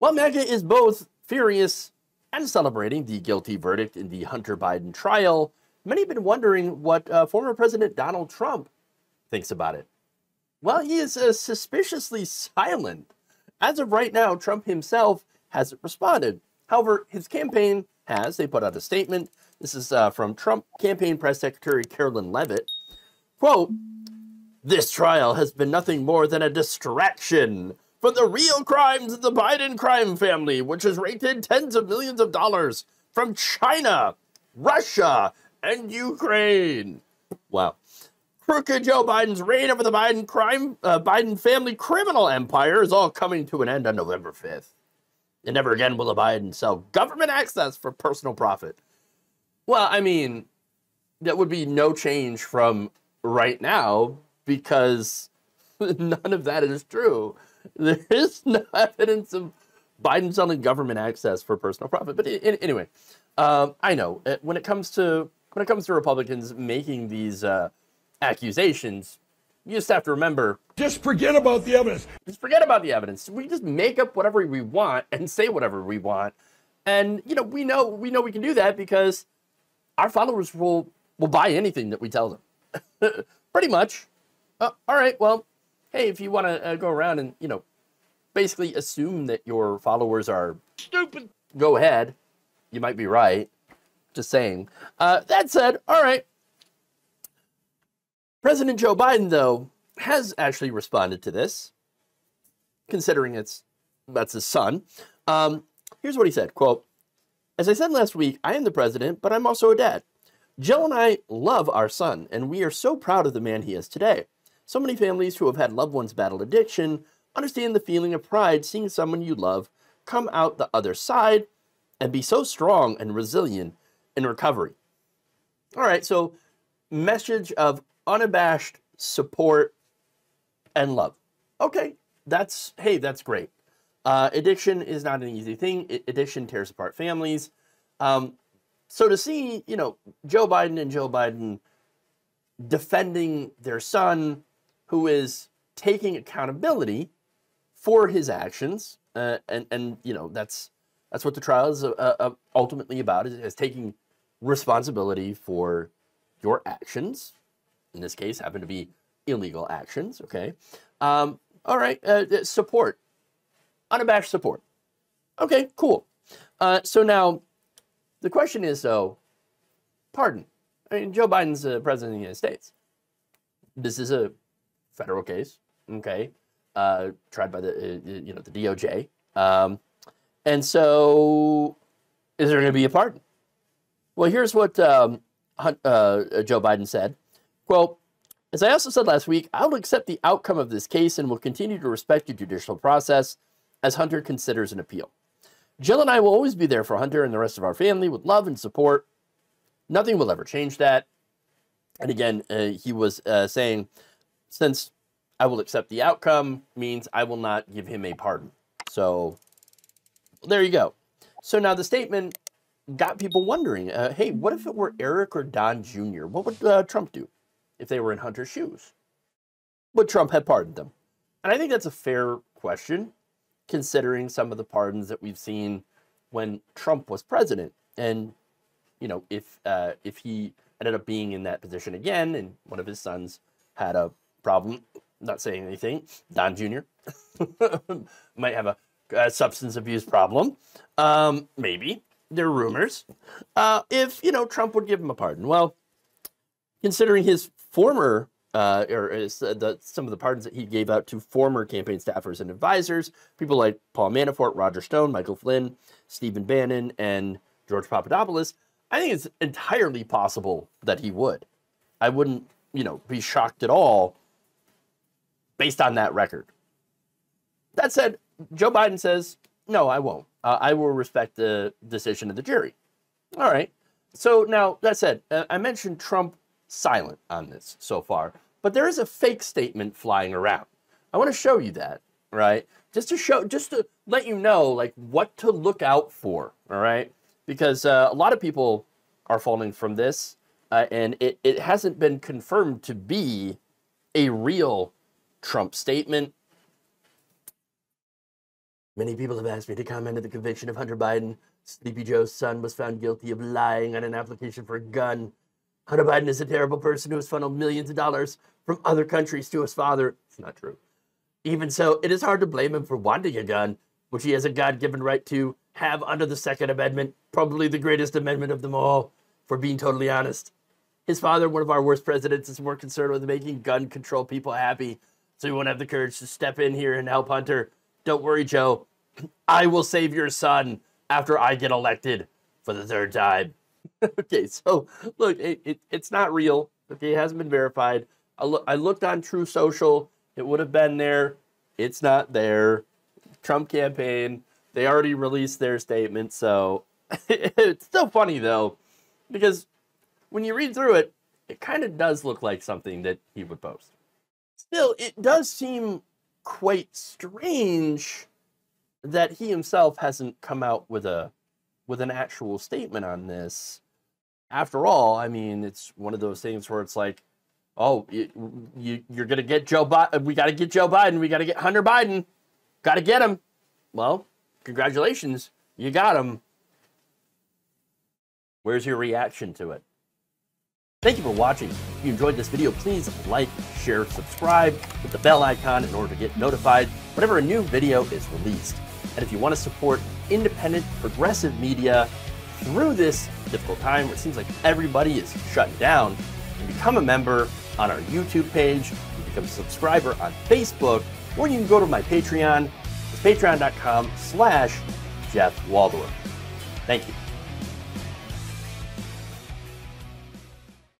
While MAGA is both furious and celebrating the guilty verdict in the Hunter Biden trial, many have been wondering what former President Donald Trump thinks about it. Well, he is suspiciously silent. As of right now, Trump himself hasn't responded. However, his campaign has. They put out a statement. This is from Trump campaign press secretary Carolyn Levitt. Quote, "This trial has been nothing more than a distraction from the real crimes of the Biden crime family, which has rated tens of millions of dollars from China, Russia, and Ukraine." Wow. Crooked Joe Biden's reign over the Biden family criminal empire is all coming to an end on November 5th. And never again will the Biden sell government access for personal profit. Well, I mean, that would be no change from right now because none of that is true. There is no evidence of Biden selling government access for personal profit. But anyway, I know when it comes to Republicans making these accusations, you just have to remember, just forget about the evidence. Just forget about the evidence. We just make up whatever we want and say whatever we want. And we know we can do that because our followers will buy anything that we tell them. Pretty much. All right, well, hey, if you want to go around and, basically assume that your followers are stupid, go ahead. You might be right. Just saying. That said, all right. President Joe Biden, though, has actually responded to this, considering that's his son. Here's what he said, quote, "As I said last week, I am the president, but I'm also a dad. Jill and I love our son, and we are so proud of the man he is today. So many families who have had loved ones battle addiction understand the feeling of pride seeing someone you love come out the other side and be so strong and resilient in recovery." All right, so message of unabashed support and love. Okay, that's great. Addiction is not an easy thing. Addiction tears apart families. So to see, Joe Biden defending their son, who is taking accountability for his actions, and that's what the trial is ultimately about, is taking responsibility for your actions. In this case, happen to be illegal actions. Okay, all right, support, unabashed support. Okay, cool. So now, the question is, though, pardon. I mean, Joe Biden's the president of the United States. This is a federal case, okay, tried by the the DOJ, and so is there going to be a pardon? Well, here's what Joe Biden said. Quote, "As I also said last week, I will accept the outcome of this case and will continue to respect the judicial process as Hunter considers an appeal. Jill and I will always be there for Hunter and the rest of our family with love and support. Nothing will ever change that." And again, he was saying, since I will accept the outcome means I will not give him a pardon. So there you go. So now the statement got people wondering, hey, what if it were Eric or Don Jr.? What would Trump do if they were in Hunter's shoes? Would Trump have pardoned them? And I think that's a fair question, considering some of the pardons that we've seen when Trump was president. And, if he ended up being in that position again and one of his sons had a problem, not saying anything, Don Jr. might have a substance abuse problem. Maybe. There are rumors. If, Trump would give him a pardon. Well, considering his former, some of the pardons that he gave out to former campaign staffers and advisors, people like Paul Manafort, Roger Stone, Michael Flynn, Stephen Bannon, and George Papadopoulos, I think it's entirely possible that he would. I wouldn't, be shocked at all based on that record. That said, Joe Biden says, no, I won't. I will respect the decision of the jury. All right. So now, that said, I mentioned Trump silent on this so far, but there is a fake statement flying around. I want to show you that, right? Just to let you know, like, what to look out for, all right? Because a lot of people are falling from this, and it hasn't been confirmed to be a real Trump statement. Many people have asked me to comment on the conviction of Hunter Biden. Sleepy Joe's son was found guilty of lying on an application for a gun. Hunter Biden is a terrible person who has funneled millions of dollars from other countries to his father. It's not true. Even so, it is hard to blame him for wanting a gun, which he has a God-given right to have under the Second Amendment, probably the greatest amendment of them all, for being totally honest. His father, one of our worst presidents, is more concerned with making gun control people happy, so he won't have the courage to step in here and help Hunter. Don't worry, Joe. I will save your son after I get elected for the third time. Okay, so look, it's not real. Okay, it hasn't been verified. I looked on True Social. It would have been there. It's not there. Trump campaign, they already released their statement. So it's still funny, though, because when you read through it, it kind of does look like something that he would post. Still, it does seem quite strange that he himself hasn't come out with an actual statement on this. After all, I mean, it's one of those things where it's like, oh, you're going to get Joe Biden. We got to get Joe Biden. We got to get Hunter Biden. Got to get him. Well, congratulations. You got him. Where's your reaction to it? Thank you for watching. If you enjoyed this video, please like, share, subscribe, hit the bell icon in order to get notified whenever a new video is released. And if you want to support independent, progressive media through this difficult time where it seems like everybody is shut down, you become a member on our YouTube page, you become a subscriber on Facebook, or you can go to my Patreon. It's patreon.com/Jeff Waldorf. Thank you.